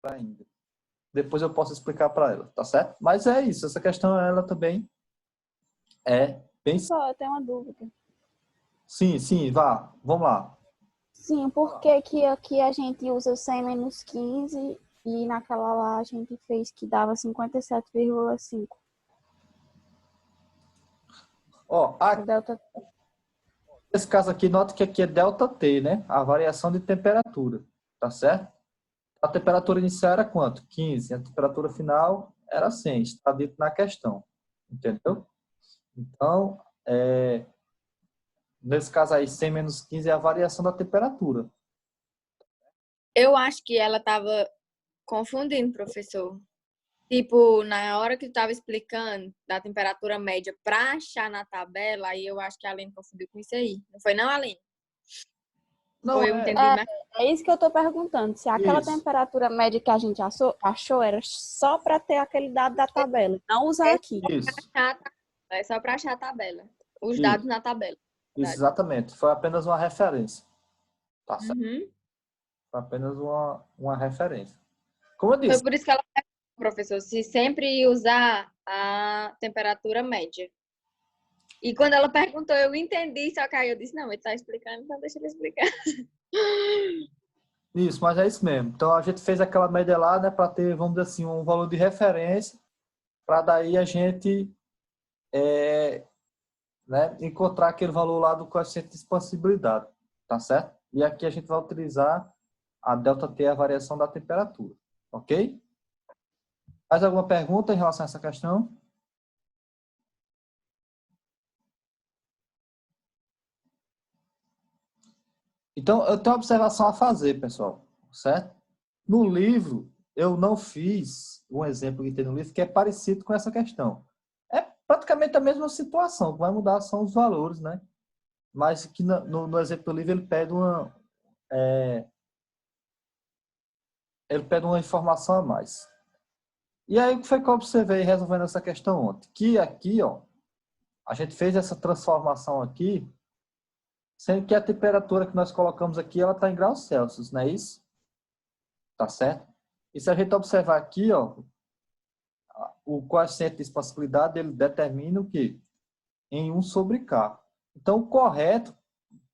ainda. Depois eu posso explicar para ela, tá certo? Mas é isso, essa questão ela também é bem... Só, eu tenho uma dúvida. Sim, vá, vamos lá. Sim, por que que aqui a gente usa 100 menos 15 e naquela lá a gente fez que dava 57,5? Ó, O delta T. nesse caso aqui, nota que aqui é ΔT, né? A variação de temperatura, tá certo? A temperatura inicial era quanto? 15. A temperatura final era 100. Está dito na questão. Entendeu? Então, nesse caso aí, 100 menos 15 é a variação da temperatura. Eu acho que ela estava confundindo, professor. Tipo, na hora que tu estava explicando da temperatura média para achar na tabela, aí eu acho que a Aline confundiu com isso aí. Não foi não, Aline? Não, Ou eu entendi mais? É isso que eu tô perguntando. Se aquela Isso. temperatura média que a gente achou era só para ter aquele dado da tabela, não usar aqui. Isso. É só para achar a tabela. Os Isso. dados na tabela. Isso, exatamente. Foi apenas uma referência. Tá certo? Uhum. Foi apenas uma referência. Como eu Foi disse, por isso que ela perguntou, professor, se sempre usar a temperatura média. E quando ela perguntou, eu entendi, só que aí eu disse, não, ele está explicando, então deixa ele explicar. isso, mas é isso mesmo. Então, a gente fez aquela média lá, né, para ter, vamos dizer assim, um valor de referência, para daí a gente né, encontrar aquele valor lá do coeficiente de expansibilidade, tá certo? E aqui a gente vai utilizar a ΔT, a variação da temperatura, ok? Mais alguma pergunta em relação a essa questão? Então, eu tenho uma observação a fazer, pessoal, certo? No livro, eu não fiz um exemplo que tem no livro que é parecido com essa questão. É praticamente a mesma situação, o que vai mudar são os valores, né? Mas que no exemplo do livro ele pede uma informação a mais. E aí, o que foi que eu observei resolvendo essa questão ontem? Que aqui, ó, a gente fez essa transformação aqui, sendo que a temperatura que nós colocamos aqui, ela está em graus Celsius, não é isso? Tá certo? E se a gente observar aqui, ó, o coeficiente de expansibilidade, ele determina o quê? Em 1 sobre K. Então, o correto,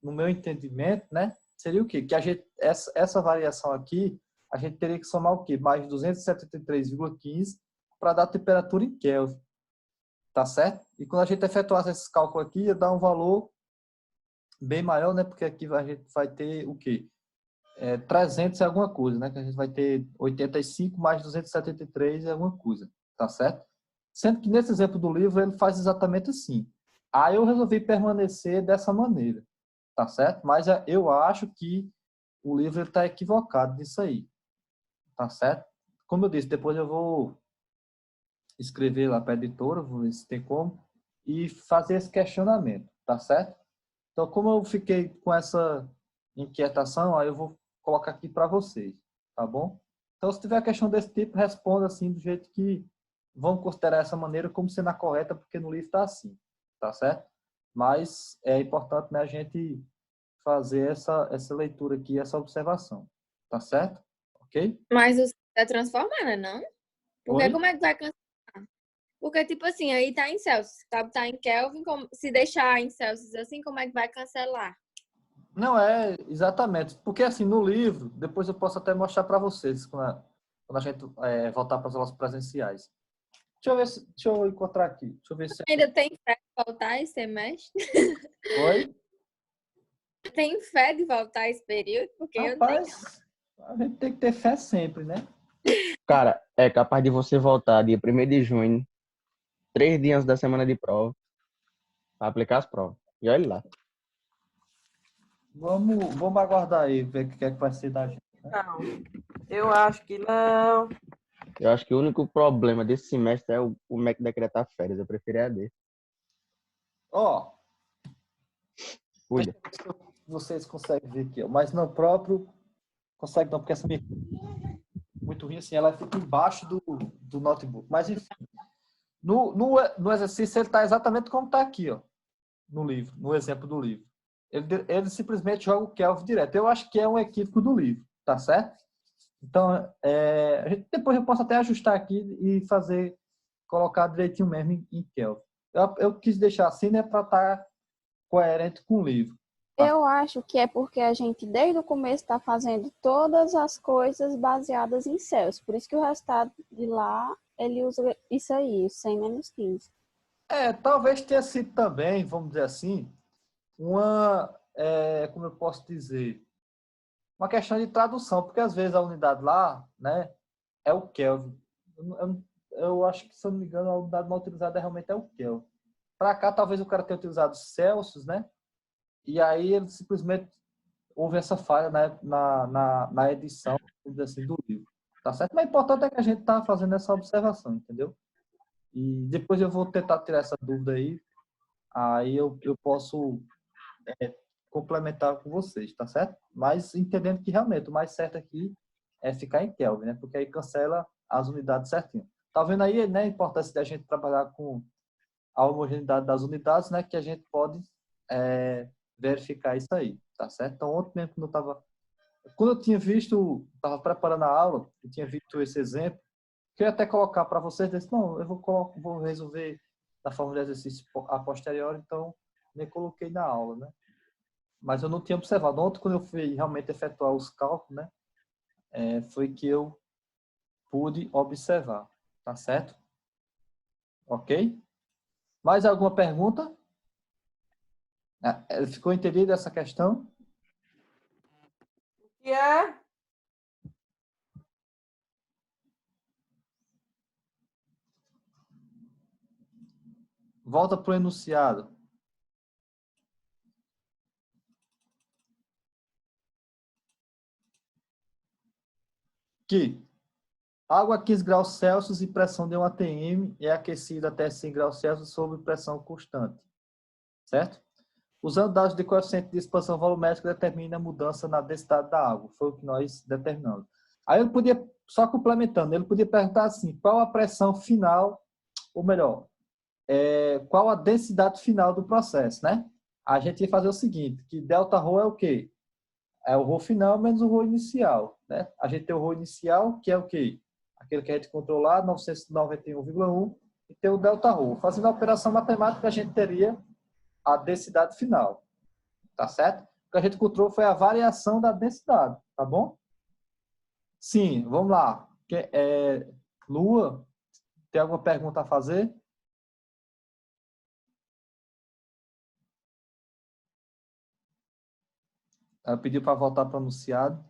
no meu entendimento, né, seria o quê? Que a gente, essa variação aqui, a gente teria que somar o quê? Mais 273,15 para dar a temperatura em Kelvin. Tá certo? E quando a gente efetuasse esse cálculo aqui, ia dar um valor bem maior, né? Porque aqui a gente vai ter o quê? 300 e alguma coisa, né? Que a gente vai ter 85 mais 273 e alguma coisa. Tá certo? Sendo que nesse exemplo do livro, ele faz exatamente assim. Aí eu resolvi permanecer dessa maneira. Tá certo? Mas eu acho que o livro está equivocado nisso aí. Tá certo? Como eu disse, depois eu vou escrever lá para a editora, vou ver se tem como, e fazer esse questionamento, tá certo? Então, como eu fiquei com essa inquietação, aí eu vou colocar aqui para vocês, tá bom? Então, se tiver questão desse tipo, responda assim, do jeito que vão considerar essa maneira como sendo a correta, porque no livro está assim, tá certo? Mas é importante, né, a gente fazer essa leitura aqui, essa observação, tá certo? Ok? Mas você vai transformar, né, não? Porque Oi? como é que vai cancelar? Porque, tipo assim, aí tá em Celsius, tá em Kelvin, se deixar em Celsius assim, como é que vai cancelar? Não é exatamente, porque assim no livro, depois eu posso até mostrar para vocês quando a gente voltar para as aulas presenciais. Deixa eu encontrar aqui. Deixa eu ver se Ainda tem fé de voltar esse semestre? foi. Tem fé de voltar esse período? Porque eu não tenho. Rapaz, a gente tem que ter fé sempre, né? Cara, é capaz de você voltar dia 1º de junho, 3 dias da semana de prova, para aplicar as provas. E olha lá. Vamos aguardar aí, ver o que é que vai ser da gente. Não, eu acho que não. Eu acho que o único problema desse semestre é o MEC decretar férias. Eu prefiro EAD. Ó, Cuida. vocês conseguem ver aqui, ó, mas no próprio consegue não, porque essa minha muito ruim assim, ela fica embaixo do notebook. Mas enfim, no exercício ele está exatamente como está aqui, ó, no livro, no exemplo do livro. Ele simplesmente joga o Kelvin direto. Eu acho que é um equívoco do livro, tá certo? Então, depois eu posso até ajustar aqui e colocar direitinho mesmo em Kelvin. Eu quis deixar assim, né, para estar coerente com o livro. Tá? Eu acho que é porque a gente, desde o começo, está fazendo todas as coisas baseadas em Celsius. Por isso que o resultado de lá, ele usa isso aí, 100 menos 15. Talvez tenha sido também, vamos dizer assim, como eu posso dizer, uma questão de tradução, porque às vezes a unidade lá, né, é o Kelvin. Eu acho que, se eu não me engano, a unidade mal utilizada realmente é o Kelvin. Para cá, talvez o cara tenha utilizado Celsius, né? E aí ele simplesmente houve essa falha, né, na edição, vamos dizer assim, do livro. Tá certo? Mas o importante é que a gente está fazendo essa observação, entendeu? E depois eu vou tentar tirar essa dúvida aí eu posso complementar com vocês, tá certo? Mas entendendo que realmente o mais certo aqui é ficar em Kelvin, né? Porque aí cancela as unidades certinho. Tá vendo aí, né, a importância da gente trabalhar com a homogeneidade das unidades, né? Que a gente pode verificar isso aí, tá certo? Então, ontem mesmo quando eu tinha visto, estava preparando a aula, eu tinha visto esse exemplo, que eu ia até colocar para vocês, disse, não, eu vou resolver da forma de exercício a posteriori, então nem coloquei na aula, né? Mas eu não tinha observado. Ontem, quando eu fui realmente efetuar os cálculos, né, foi que eu pude observar, tá certo? Ok? Mais alguma pergunta? Ficou entendida essa questão? O que é? Volta para o enunciado. Que água a 15 graus Celsius e pressão de 1 atm é aquecida até 100 graus Celsius sob pressão constante. Certo? Usando dados de coeficiente de expansão volumétrica, determina a mudança na densidade da água. Foi o que nós determinamos. Aí ele podia, só complementando, ele podia perguntar assim, qual a pressão final, ou melhor, qual a densidade final do processo, né? A gente ia fazer o seguinte, que Δρ é o quê? É o ρ final menos o ρ inicial, né? A gente tem o ρ inicial, que é o quê? Aquele que a gente controlar, 991,1, e tem o Δρ. Fazendo a operação matemática, a gente teria a densidade final, tá certo? O que a gente encontrou foi a variação da densidade, tá bom? Sim, vamos lá. Lua, tem alguma pergunta a fazer? Ela pediu para voltar para o anunciado.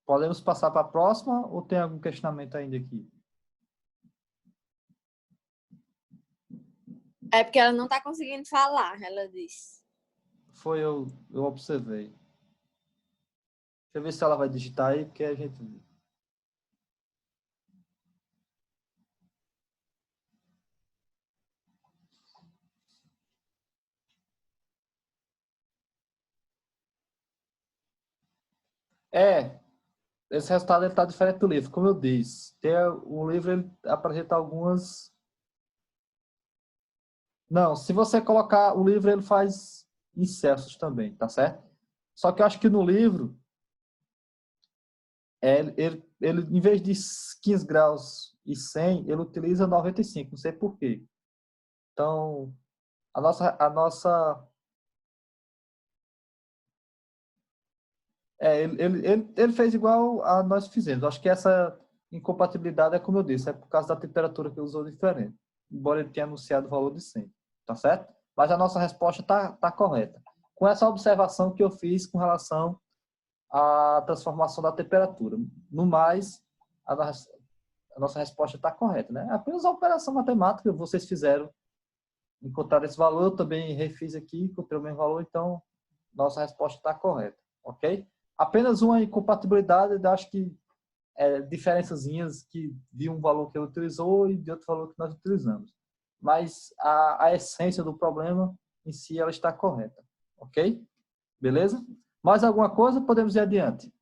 Podemos passar para a próxima ou tem algum questionamento ainda aqui? É porque ela não está conseguindo falar, ela disse. Eu observei. Deixa eu ver se ela vai digitar aí, porque a gente... Esse resultado está diferente do livro, como eu disse. O livro ele apresenta algumas... Não, se você colocar o livro, ele faz em Celsius também, tá certo? Só que eu acho que no livro, ele em vez de 15 graus e 100, ele utiliza 95, não sei por quê. Então, a nossa ele fez igual a nós fizemos. Acho que essa incompatibilidade é como eu disse, é por causa da temperatura que usou diferente. Embora ele tenha anunciado o valor de 100, tá certo? Mas a nossa resposta tá correta. Com essa observação que eu fiz com relação à transformação da temperatura. No mais, a nossa resposta está correta, né? Apenas a operação matemática que vocês fizeram, encontraram esse valor, eu também refiz aqui, encontrei o mesmo valor, então nossa resposta está correta, ok? Apenas uma incompatibilidade, acho que diferençazinhas de um valor que ele utilizou e de outro valor que nós utilizamos. Mas a essência do problema em si, ela está correta, ok? Beleza? Mais alguma coisa? Podemos ir adiante.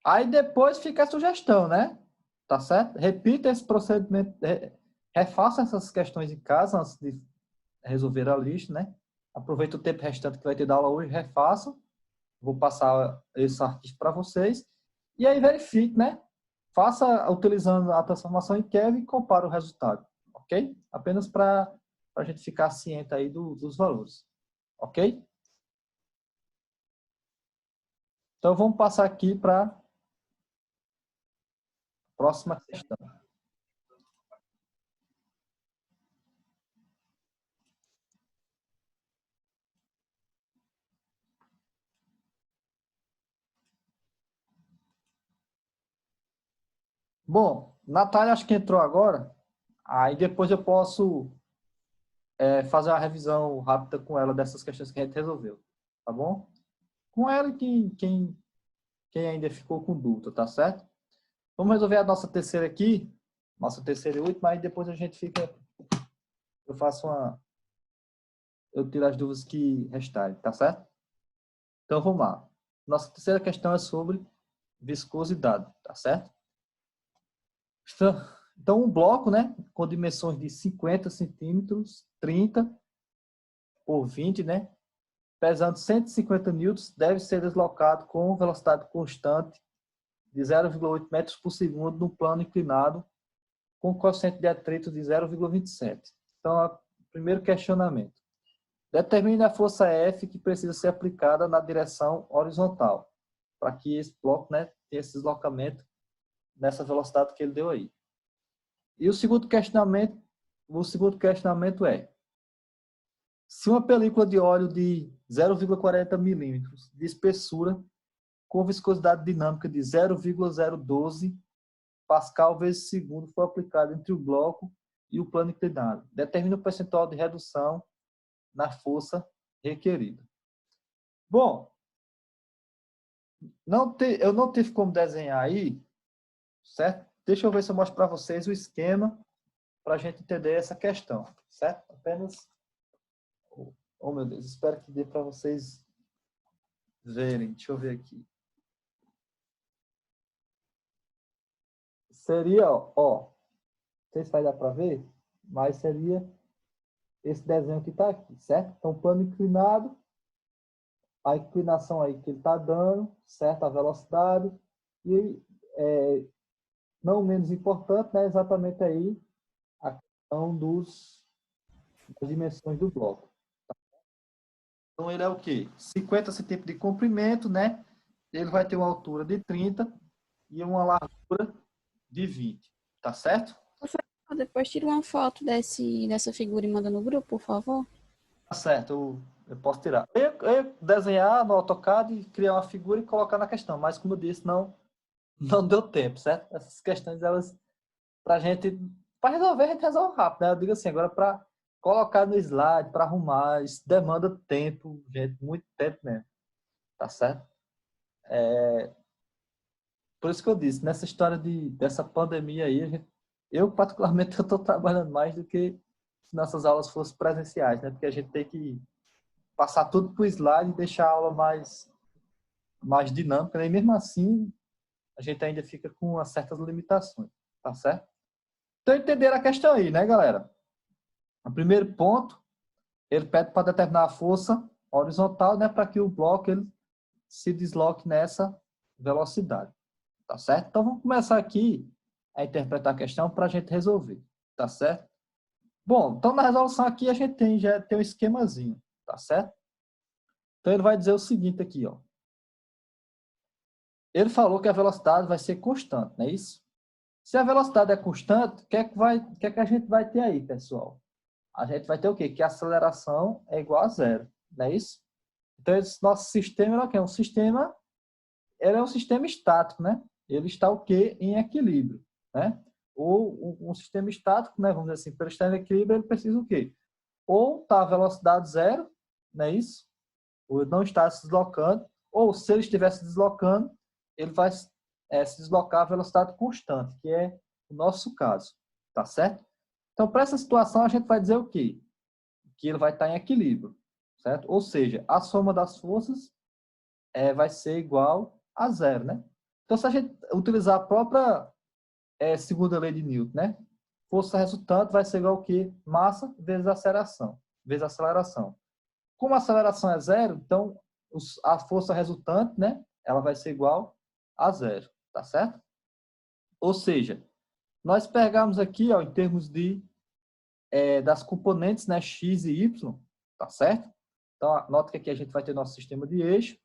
Aí depois fica a sugestão, né? Tá certo? Repita esse procedimento, refaça essas questões em casa antes de resolver a lista, né? Aproveita o tempo restante que vai ter da aula hoje, refaça. Vou passar esse arquivo para vocês. E aí verifique, né? Faça utilizando a transformação em Kelvin e compare o resultado. Ok? Apenas para a gente ficar ciente aí dos valores. Ok? Então, vamos passar aqui para a próxima questão. Bom, Natália acho que entrou agora. Aí depois eu posso fazer uma revisão rápida com ela dessas questões que a gente resolveu. Tá bom? Com ela e quem ainda ficou com dúvida, tá certo? Vamos resolver a nossa terceira aqui. Nossa terceira e última, aí depois a gente fica... Eu faço uma... Eu tiro as dúvidas que restarem, tá certo? Então vamos lá. Nossa terceira questão é sobre viscosidade, tá certo? Então, um bloco, né, com dimensões de 50 centímetros, 30 por 20, né, pesando 150 newtons, deve ser deslocado com velocidade constante de 0,8 metros por segundo no plano inclinado, com coeficiente de atrito de 0,27. Então, primeiro questionamento. Determine a força F que precisa ser aplicada na direção horizontal, para que esse bloco, né, tenha esse deslocamento nessa velocidade que ele deu aí. E o segundo questionamento é: se uma película de óleo de 0,40 milímetros de espessura com viscosidade dinâmica de 0,012 Pascal vezes segundo for aplicada entre o bloco e o plano inclinado, determina o percentual de redução na força requerida. Bom, eu não tive como desenhar aí, certo? Deixa eu ver se eu mostro para vocês o esquema para a gente entender essa questão, certo? Apenas... Oh, meu Deus, espero que dê para vocês verem. Deixa eu ver aqui. Seria, ó, não sei se vai dar para ver, mas seria esse desenho que está aqui, certo? Então, plano inclinado, a inclinação aí que ele está dando, certo? A velocidade e, não menos importante, né? Exatamente aí a questão das dimensões do bloco. Então, ele é o quê? 50 centímetros de comprimento, né? Ele vai ter uma altura de 30 e uma largura de 20, tá certo? Depois tira uma foto dessa figura e manda no grupo, por favor. Tá certo, eu posso tirar. Eu ia desenhar no AutoCAD, criar uma figura e colocar na questão, mas como eu disse, não deu tempo, certo? Essas questões, elas, para resolver, a gente resolve rápido, né? Eu digo assim, agora para colocar no slide, para arrumar, isso demanda tempo, gente, muito tempo mesmo, tá certo? Por isso que eu disse, nessa história dessa pandemia aí, eu particularmente eu estou trabalhando mais do que se nossas aulas fossem presenciais, né? Porque a gente tem que passar tudo para o slide e deixar a aula mais dinâmica, né? E mesmo assim, a gente ainda fica com certas limitações, tá certo? Então, entenderam a questão aí, né, galera? O primeiro ponto, ele pede para determinar a força horizontal, né, para que o bloco ele se desloque nessa velocidade, tá certo? Então, vamos começar aqui a interpretar a questão para a gente resolver, tá certo? Bom, então na resolução aqui a gente já tem um esquemazinho, tá certo? Então, ele vai dizer o seguinte aqui, ó. Ele falou que a velocidade vai ser constante, não é isso? Se a velocidade é constante, o que é que a gente vai ter aí, pessoal? A gente vai ter o quê? Que a aceleração é igual a zero, não é isso? Então, esse nosso sistema é um sistema, ele é um sistema estático, né? Ele está o quê? Em equilíbrio, né? Ou um sistema estático, né? Vamos dizer assim, para ele estar em equilíbrio, ele precisa o quê? Ou está a velocidade zero, não é isso? Ou não está se deslocando, ou se ele estiver se deslocando, ele vai se deslocar a velocidade constante, que é o nosso caso, tá certo? Então, para essa situação, a gente vai dizer o quê? Que ele vai estar em equilíbrio, certo? Ou seja, a soma das forças vai ser igual a zero, né? Então, se a gente utilizar a própria segunda lei de Newton, né? Força resultante vai ser igual ao quê? Massa vezes aceleração. Como a aceleração é zero, então a força resultante, né, ela vai ser igual a zero, tá certo? Ou seja, nós pegamos aqui, ó, em termos de das componentes, né, x e y, tá certo? Então, nota que aqui a gente vai ter nosso sistema de eixo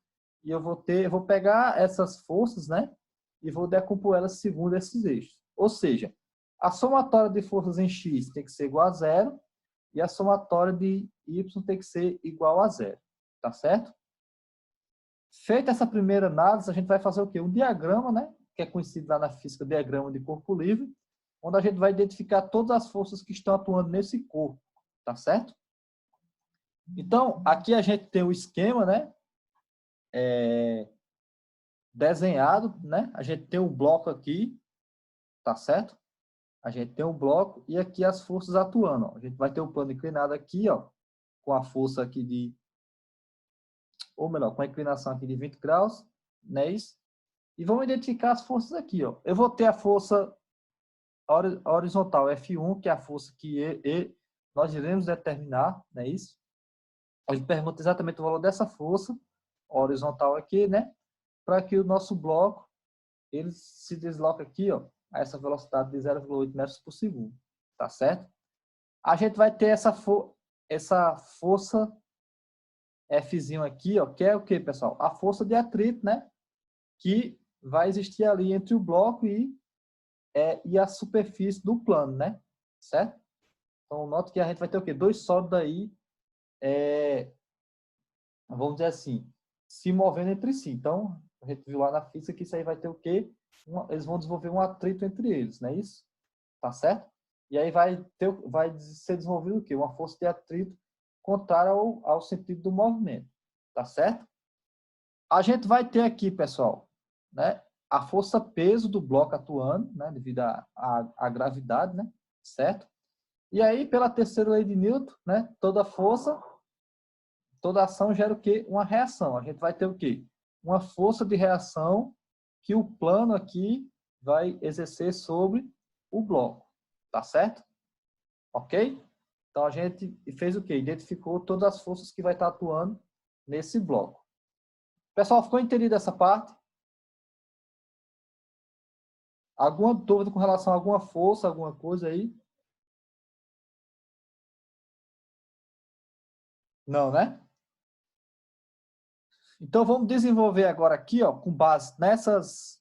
e eu vou pegar essas forças, né, e vou decompor elas segundo esses eixos. Ou seja, a somatória de forças em x tem que ser igual a zero e a somatória de y tem que ser igual a zero, tá certo? Feita essa primeira análise, a gente vai fazer o quê? Um diagrama, né, que é conhecido lá na física, diagrama de corpo livre, onde a gente vai identificar todas as forças que estão atuando nesse corpo, tá certo? Então, aqui a gente tem o esquema, né, desenhado, né? A gente tem o bloco aqui, tá certo? A gente tem o bloco e aqui as forças atuando, ó. A gente vai ter o plano inclinado aqui, ó, com a força aqui de, ou melhor, com a inclinação aqui de 20 graus, né, isso? E vamos identificar as forças aqui, ó. Eu vou ter a força horizontal F1, que é a força que nós iremos determinar, não é isso? Ele pergunta exatamente o valor dessa força horizontal aqui, né? Para que o nosso bloco ele se desloque aqui, ó, a essa velocidade de 0,8 metros por segundo, tá certo? A gente vai ter essa força Fzinho aqui, ó, que é o que, pessoal? A força de atrito, né? Que vai existir ali entre o bloco e a superfície do plano, né? Certo? Então, nota que a gente vai ter o quê? Dois sólidos aí, vamos dizer assim, se movendo entre si. Então, a gente viu lá na física que isso aí vai ter o quê? Eles vão desenvolver um atrito entre eles, não é isso? Tá certo? E aí vai ser desenvolvido o quê? Uma força de atrito contrária ao sentido do movimento, tá certo? A gente vai ter aqui, pessoal, né, a força peso do bloco atuando, né, devido à gravidade, né, certo? E aí, pela terceira lei de Newton, né, toda força, toda ação gera o quê? Uma reação. A gente vai ter o quê? Uma força de reação que o plano aqui vai exercer sobre o bloco, tá certo? Ok? Então, a gente fez o quê? Identificou todas as forças que vai estar atuando nesse bloco. Pessoal, ficou entendido essa parte? Alguma dúvida com relação a alguma força, alguma coisa aí? Não, né? Então, vamos desenvolver agora aqui, ó, com base nessas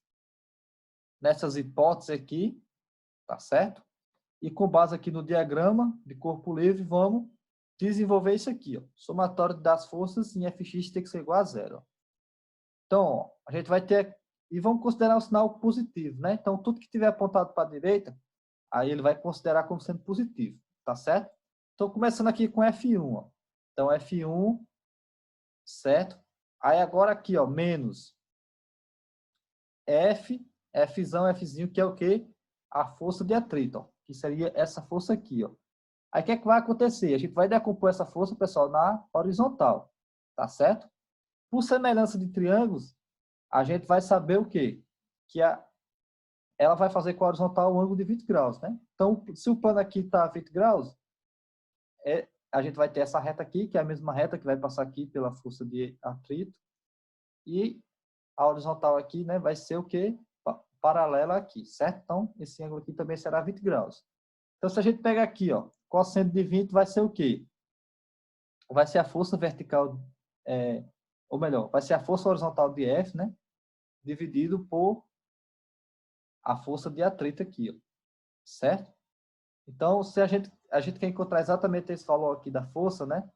hipóteses aqui, tá certo? E com base aqui no diagrama de corpo livre, vamos desenvolver isso aqui, ó. Somatório das forças em Fx tem que ser igual a zero. Ó. Então, ó, a gente vai ter... E vamos considerar um sinal positivo, né? Então, tudo que tiver apontado para a direita, aí ele vai considerar como sendo positivo, tá certo? Então, começando aqui com F1, ó. Então, F1, certo? Aí agora aqui, ó, menos Fzinho, que é o quê? A força de atrito, ó, que seria essa força aqui, ó. Aí o que é que vai acontecer? A gente vai decompor essa força, pessoal, na horizontal, tá certo? Por semelhança de triângulos, a gente vai saber o quê? Que ela vai fazer com a horizontal um ângulo de 20 graus, né? Então, se o plano aqui está a 20 graus, a gente vai ter essa reta aqui, que é a mesma reta que vai passar aqui pela força de atrito. E a horizontal aqui, né, vai ser o quê? Paralela aqui, certo? Então, esse ângulo aqui também será 20 graus. Então, se a gente pegar aqui, ó, cosseno de 20 vai ser o quê? Vai ser a força vertical, ou melhor, vai ser a força horizontal de F, né? Dividido por a força de atrito aqui, ó, certo? Então, se a gente quer encontrar exatamente esse valor aqui da força, né?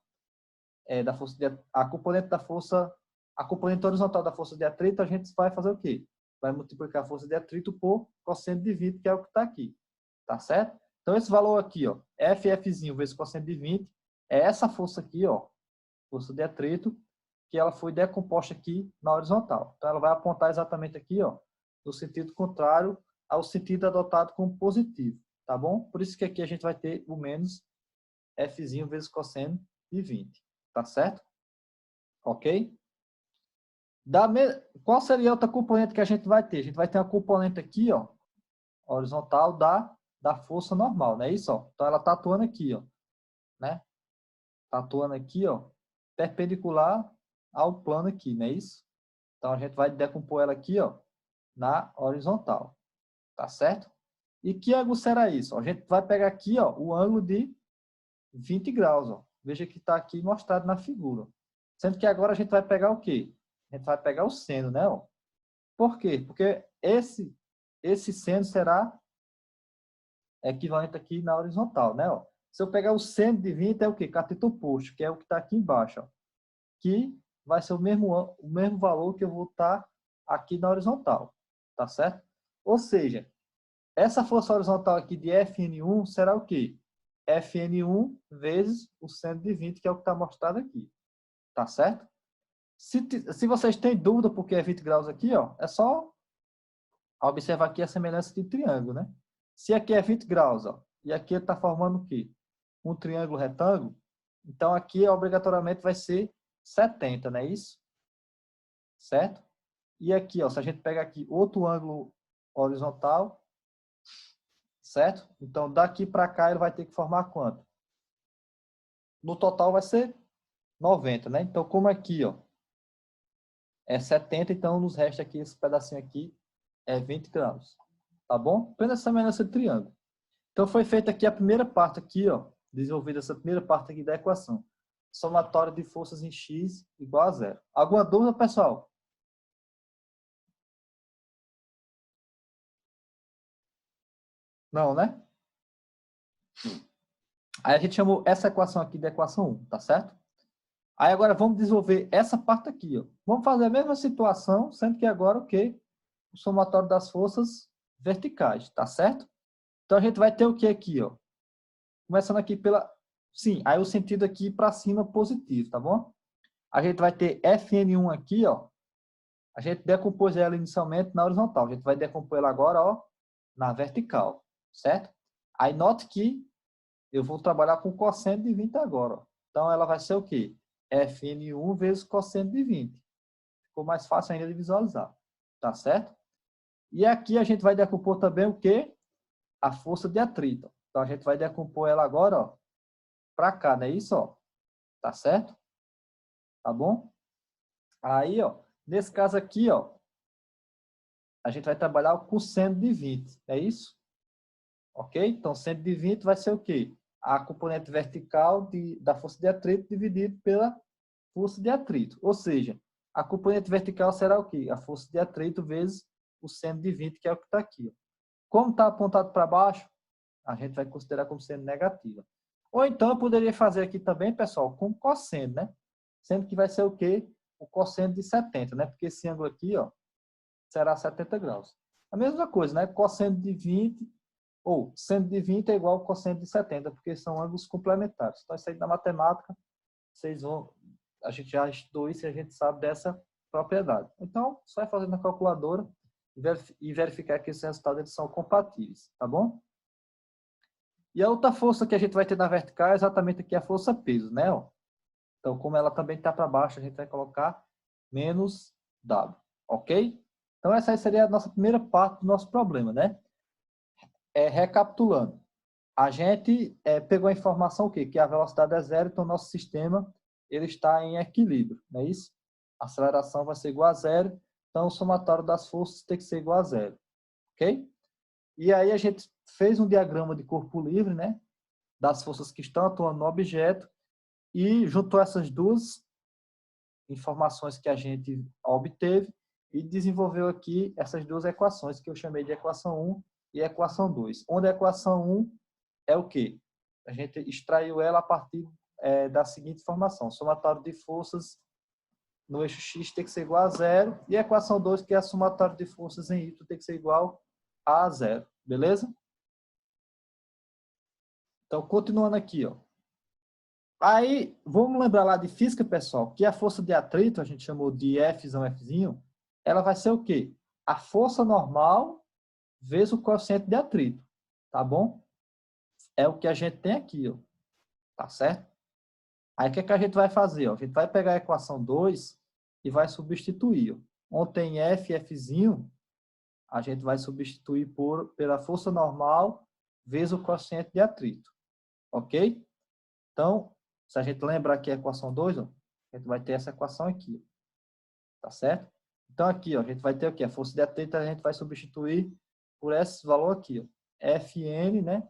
Da força a componente da força, a componente horizontal da força de atrito, a gente vai fazer o quê? Vai multiplicar a força de atrito por cosseno de 20, que é o que está aqui, tá certo? Então, esse valor aqui, ó, Fzinho vezes cosseno de 20, é essa força aqui, ó, força de atrito, que ela foi decomposta aqui na horizontal. Então, ela vai apontar exatamente aqui, ó, no sentido contrário ao sentido adotado como positivo, tá bom? Por isso que aqui a gente vai ter o menos Fzinho vezes cosseno de 20, tá certo? Ok? Qual seria a outra componente que a gente vai ter? A gente vai ter uma componente aqui, ó, horizontal da força normal, não é isso? Ó? Então, ela está atuando aqui, ó, né? Está atuando aqui, ó, perpendicular ao plano aqui, não é isso? Então, a gente vai decompor ela aqui, ó, na horizontal, tá certo? E que ângulo será isso? A gente vai pegar aqui, ó, o ângulo de 20 graus, ó. Veja que está aqui mostrado na figura. Sendo que agora a gente vai pegar o quê? A gente vai pegar o seno, né? Ó. Por quê? Porque esse seno será equivalente aqui na horizontal, né? Ó. Se eu pegar o seno de 20 é o quê? Cateto oposto, que é o que está aqui embaixo, ó. Que vai ser o mesmo valor que eu vou estar aqui na horizontal, tá certo? Ou seja, essa força horizontal aqui de Fn1 será o quê? Fn1 vezes o seno de 20, que é o que está mostrado aqui. Tá certo? Se vocês têm dúvida porque é 20 graus aqui, ó, é só observar aqui a semelhança de triângulo, né? Se aqui é 20 graus, ó, e aqui está formando o quê? Um triângulo retângulo, então aqui obrigatoriamente vai ser 70, não é isso? Certo? E aqui, ó, se a gente pegar aqui outro ângulo horizontal, certo? Então, daqui para cá ele vai ter que formar quanto? No total vai ser 90, né? Então, como aqui, ó, é 70, então nos resta aqui, esse pedacinho aqui é 20 graus. Tá bom? Apenas semelhança de triângulo. Então, foi feita aqui a primeira parte aqui, ó, desenvolvida essa primeira parte aqui da equação. Somatório de forças em x igual a zero. Alguma dúvida, pessoal? Não, né? Aí a gente chamou essa equação aqui de equação 1, tá certo? Aí agora vamos desenvolver essa parte aqui, ó. Vamos fazer a mesma situação, sendo que agora o quê? O somatório das forças verticais, tá certo? Então a gente vai ter o que aqui, ó? Começando aqui pela... Sim, aí o sentido aqui para cima positivo, tá bom? A gente vai ter Fn1 aqui, ó. A gente decompôs ela inicialmente na horizontal. A gente vai decompor ela agora, ó, na vertical, certo? Aí note que eu vou trabalhar com cosseno de 20 agora, ó. Então ela vai ser o quê? Fn1 vezes cosseno de 20. Ficou mais fácil ainda de visualizar, tá certo? E aqui a gente vai decompor também o quê? A força de atrito. Então a gente vai decompor ela agora, ó, para cá, não é isso, ó? Tá certo? Tá bom? Aí, ó, nesse caso aqui, ó, a gente vai trabalhar com seno de 20, é isso? Ok? Então, seno de 20 vai ser o quê? A componente vertical da força de atrito dividido pela força de atrito. Ou seja, a componente vertical será o quê? A força de atrito vezes o seno de 20, que é o que está aqui. Ó. Como está apontado para baixo, a gente vai considerar como sendo negativa. Ou então, eu poderia fazer aqui também, pessoal, com cosseno, né? Sendo que vai ser o quê? O cosseno de 70, né? Porque esse ângulo aqui, ó, será 70 graus. A mesma coisa, né? Cosseno de 20, ou seno de 20 é igual ao cosseno de 70, porque são ângulos complementares. Então, isso aí na matemática, vocês vão... A gente já estudou isso e a gente sabe dessa propriedade. Então, só é fazer na calculadora e verificar que esses resultados eles são compatíveis, tá bom? E a outra força que a gente vai ter na vertical é exatamente aqui a força peso, né? Ó. Então, como ela também está para baixo, a gente vai colocar menos W, ok? Então, essa aí seria a nossa primeira parte do nosso problema, né? Recapitulando, a gente pegou a informação o quê? Que a velocidade é zero, então nosso sistema ele está em equilíbrio, não é isso? A aceleração vai ser igual a zero, então o somatório das forças tem que ser igual a zero, ok? E aí a gente fez um diagrama de corpo livre, né? Das forças que estão atuando no objeto e juntou essas duas informações que a gente obteve e desenvolveu aqui essas duas equações que eu chamei de equação 1 e equação 2. Onde a equação 1 é o quê? A gente extraiu ela a partir da seguinte informação. Somatório de forças no eixo X tem que ser igual a zero. E a equação 2, que é a somatório de forças em Y, tem que ser igual a zero. Beleza? Então, continuando aqui, ó. Aí, vamos lembrar lá de física, pessoal, que a força de atrito, a gente chamou de Fzinho, ela vai ser o quê? A força normal vezes o coeficiente de atrito, tá bom? É o que a gente tem aqui, ó. Tá certo? Aí, o que é que a gente vai fazer? Ó? A gente vai pegar a equação 2 e vai substituir. Ó. Onde tem Fzinho, a gente vai substituir pela força normal vezes o coeficiente de atrito. Ok? Então, se a gente lembrar aqui a equação 2, ó, A gente vai ter essa equação aqui. Tá certo? Então, aqui, ó, a gente vai ter o quê? A força de atrito a gente vai substituir por esse valor aqui, ó. Fn, né?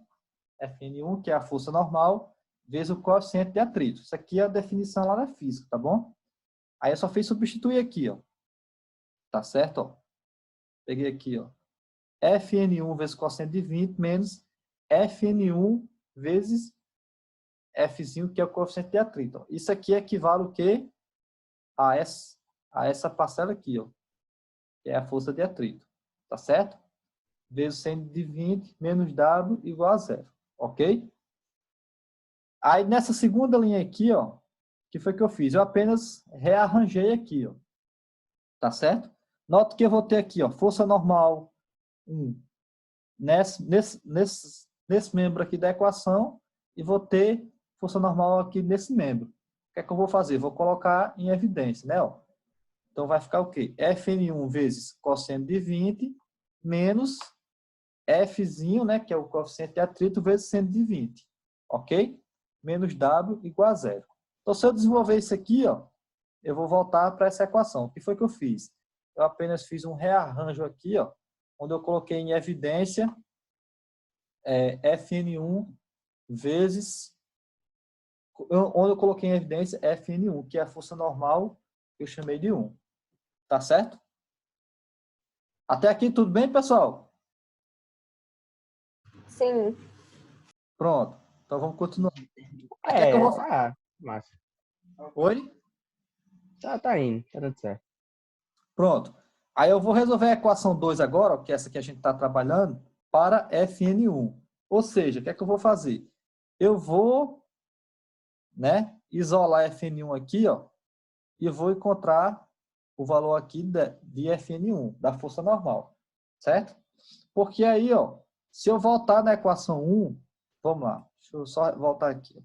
Fn1, que é a força normal, vezes o coeficiente de atrito. Isso aqui é a definição lá da física, tá bom? Aí eu só fiz substituir aqui, ó. Tá certo? Ó. Peguei aqui, ó. Fn1 vezes coeficiente de 20 menos Fn1 vezes Fzinho, que é o coeficiente de atrito. Ó. Isso aqui equivale o quê? A essa parcela aqui, ó. Que é a força de atrito. Tá certo? Vezes seno de 20 menos W igual a zero. Ok? Aí nessa segunda linha aqui, ó, que foi que eu fiz? Eu apenas rearranjei aqui, ó. Tá certo? Nota que eu vou ter aqui, ó, força normal 1 nesse membro aqui da equação e vou ter força normal aqui nesse membro. O que é que eu vou fazer? Vou colocar em evidência, né? Ó. Então vai ficar o quê? Fn1 vezes cosseno de 20 menos Fzinho, né, que é o coeficiente de atrito, vezes seno de 20. Ok? Menos W igual a zero. Então, se eu desenvolver isso aqui, ó, eu vou voltar para essa equação. O que foi que eu fiz? Eu apenas fiz um rearranjo aqui, ó, onde eu coloquei em evidência Fn1 vezes... Onde eu coloquei em evidência Fn1, que é a força normal que eu chamei de 1. Tá certo? Até aqui tudo bem, pessoal? Sim. Pronto. Então vamos continuar. Aí, que é que eu vou... Massa. Oi? Tá indo, tá dando certo. Pronto. Aí eu vou resolver a equação 2 agora, ó, que é essa que a gente está trabalhando, para Fn1. Ou seja, o que é que eu vou fazer? Eu vou, né, isolar Fn1 aqui, ó, e vou encontrar o valor aqui de Fn1, da força normal. Certo? Porque aí, ó, se eu voltar na equação 1, vamos lá, deixa eu só voltar aqui.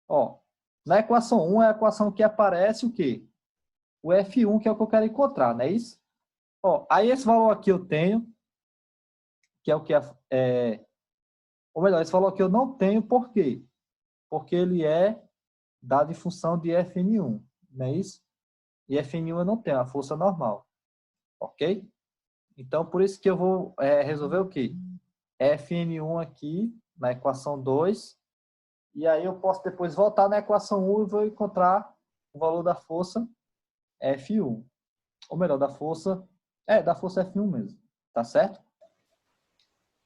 Ó, na equação 1 é a equação que aparece o quê? O F1, que é o que eu quero encontrar, não é isso? Ó, aí esse valor aqui eu tenho, que é o que ou melhor, esse valor aqui eu não tenho, por quê? Porque ele é dado em função de Fn1, não é isso? E Fn1 eu não tenho, a força normal, ok? Então, por isso que eu vou resolver o quê? Fn1 aqui, na equação 2, e aí eu posso depois voltar na equação 1 e vou encontrar o valor da força F1. Ou melhor, da força F1 mesmo, tá certo?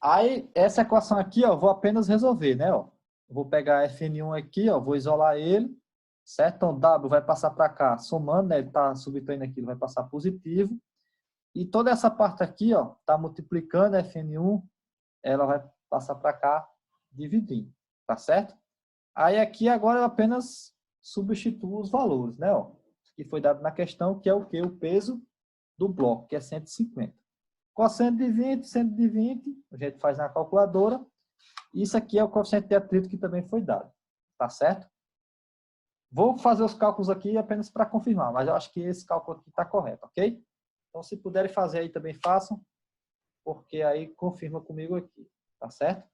Aí, essa equação aqui, ó, eu vou apenas resolver, né? Ó. Eu vou pegar Fn1 aqui, ó, vou isolar ele, certo? Então, W vai passar para cá, somando, né? Ele está subtraindo aqui, ele vai passar positivo. E toda essa parte aqui, ó, está multiplicando Fn1, ela vai passar para cá, dividindo, tá certo? Aí aqui agora eu apenas substituo os valores, né? Ó, que foi dado na questão, que é o quê? O peso do bloco, que é 150. Cosseno de 20, 120, a gente faz na calculadora. Isso aqui é o coeficiente de atrito que também foi dado, tá certo? Vou fazer os cálculos aqui apenas para confirmar, mas eu acho que esse cálculo aqui está correto, ok? Então, se puderem fazer aí também, façam, porque aí confirma comigo aqui, tá certo?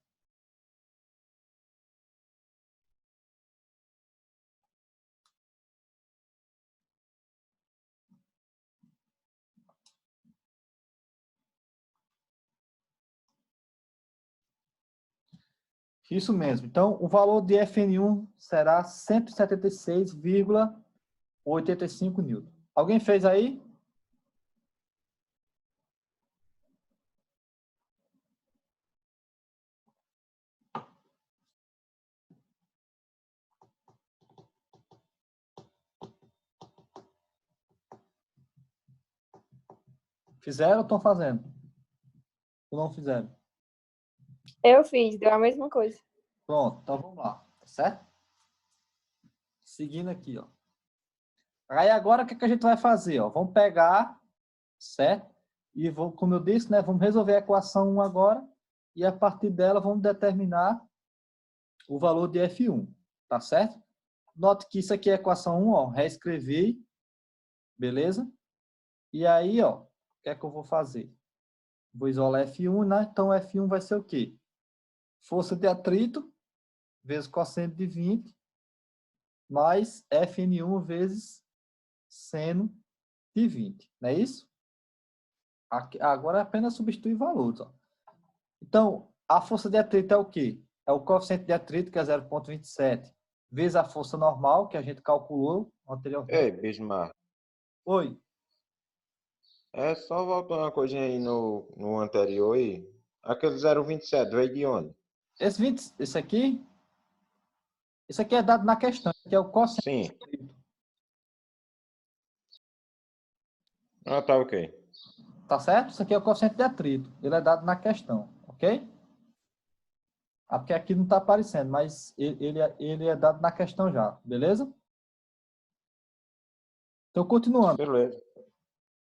Isso mesmo. Então, o valor de Fn1 será 176,85 newton. Alguém fez aí? Fizeram ou estão fazendo? Ou não fizeram? Eu fiz, deu a mesma coisa. Pronto, então vamos lá, tá certo? Seguindo aqui, ó. Aí agora o que a gente vai fazer? Ó? Vamos pegar, certo? E vou, como eu disse, né? Vamos resolver a equação 1 agora e a partir dela vamos determinar o valor de F1, tá certo? Note que isso aqui é a equação 1, ó, reescrevi, beleza? E aí, ó, o que é que eu vou fazer? Vou isolar F1, né? Então F1 vai ser o quê? Força de atrito vezes cosseno de 20 mais Fn1 vezes seno de 20. Não é isso? Aqui, agora apenas substitui valores. Ó. Então, a força de atrito é o quê? É o coeficiente de atrito, que é 0,27, vezes a força normal, que a gente calculou anteriormente. Ei, Bismar, Oi. é só voltar uma coisinha aí no anterior aí. Aquele 0,27 veio de onde? Esse aqui é dado na questão, que é o coeficiente Sim. de atrito. Ah, tá ok. Tá certo? Isso aqui é o coeficiente de atrito. Ele é dado na questão, ok? Ah, porque aqui não está aparecendo, mas ele é dado na questão já, beleza? Então, continuando. Beleza.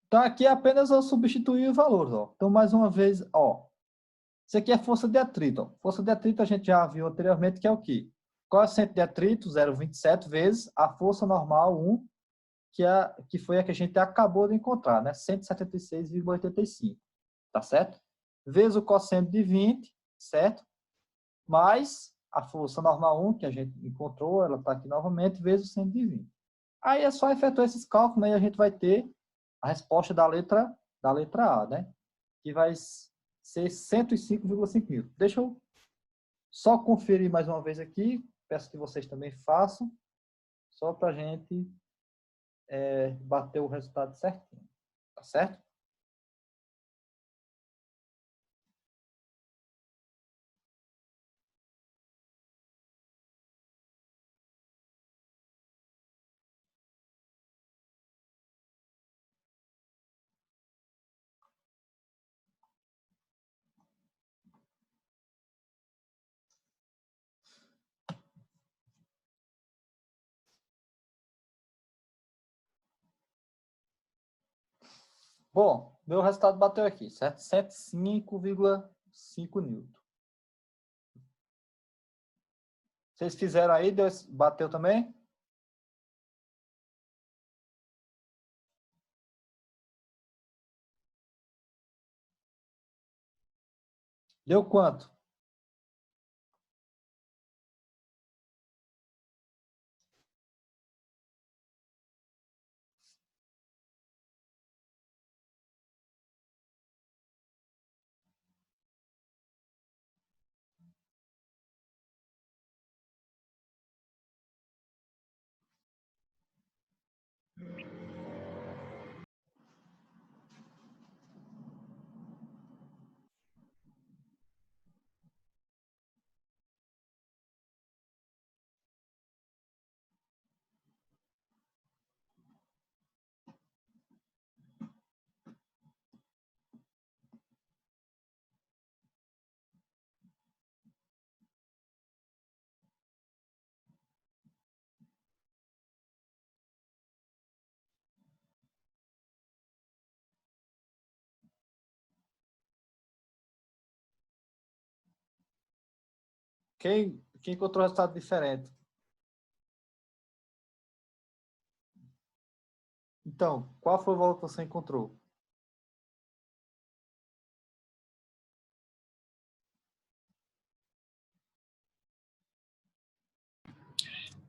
Então, aqui é apenas eu substituir os valores, ó. Então, mais uma vez, ó. Isso aqui é força de atrito, ó. Força de atrito a gente já viu anteriormente, que é o quê? Coeficiente de atrito, 0,27, vezes a força normal, 1, que foi a que a gente acabou de encontrar, né? 176,85, tá certo? Vezes o cosseno de 20, certo? Mais a força normal 1, que a gente encontrou, ela está aqui novamente, vezes o seno de 20. Aí é só efetuar esses cálculos, aí a gente vai ter a resposta da letra A, né? Que vai ser 105,5 mil. Deixa eu só conferir mais uma vez aqui, peço que vocês também façam, só para a gente bater o resultado certinho, tá certo? Bom, meu resultado bateu aqui, certo? 105,5 newton. Vocês fizeram aí, bateu também? Deu quanto? Quem encontrou resultado diferente? Então, qual foi o valor que você encontrou?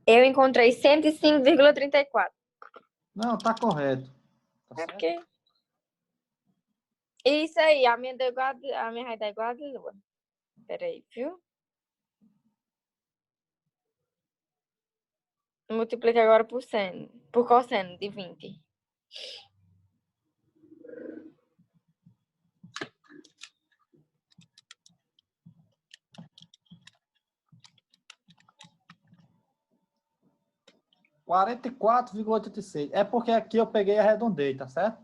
Eu encontrei 105,34. Não, tá correto. Tá É certo? porque... Isso aí, a minha vai dar igual a de Lua. Peraí, viu? Multiplica agora por cosseno de 20. R$ 44,86. É porque aqui eu peguei e arredondei, tá certo?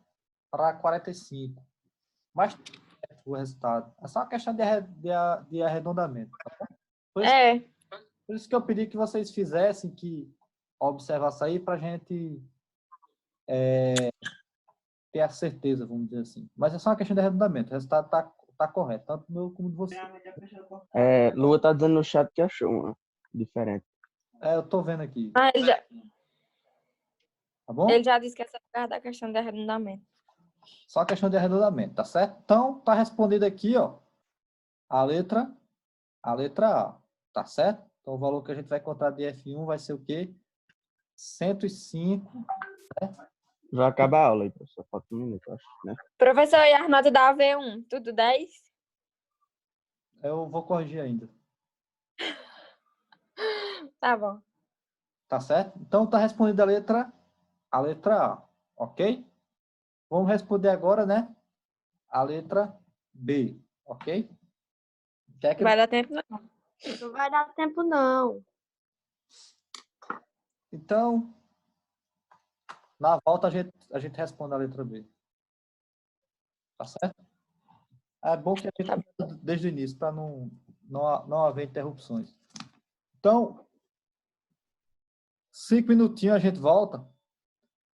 Para 45. Mas o resultado. É só uma questão de arredondamento. Tá certo? Por isso que eu pedi que vocês fizessem, que observassem aí, para a gente ter a certeza, vamos dizer assim. Mas é só uma questão de arredondamento. O resultado tá correto, tanto do meu como do você. Lua tá dizendo no chat que achou uma diferente. Eu tô vendo aqui. Ah, Tá bom? ele já disse que essa é da questão de arredondamento. Só questão de arredondamento, tá certo? Então, tá respondido aqui, ó, a letra A, tá certo? Então, o valor que a gente vai encontrar de F1 vai ser o quê? 105. Já acaba a aula aí, professor. Falta um minuto, acho, né? Professor, e a nota da AV1? Tudo 10? Eu vou corrigir ainda. Tá bom. Tá certo? Então tá respondida a letra A, ok? Vamos responder agora, né? A letra B, ok? Quer que... Vai dar tempo, não. Não vai dar tempo, não. Então, na volta a gente responde a letra B. Tá certo? É bom que a gente começa desde o início, para não haver interrupções. Então, 5 minutinhos a gente volta.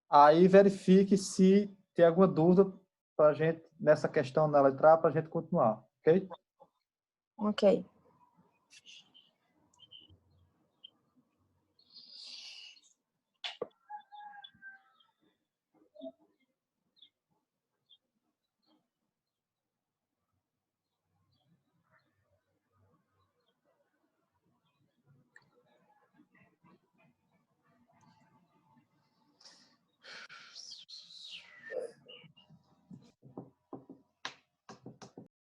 Aí verifique se tem alguma dúvida para a gente, nessa questão na letra A, para a gente continuar, ok? Ok.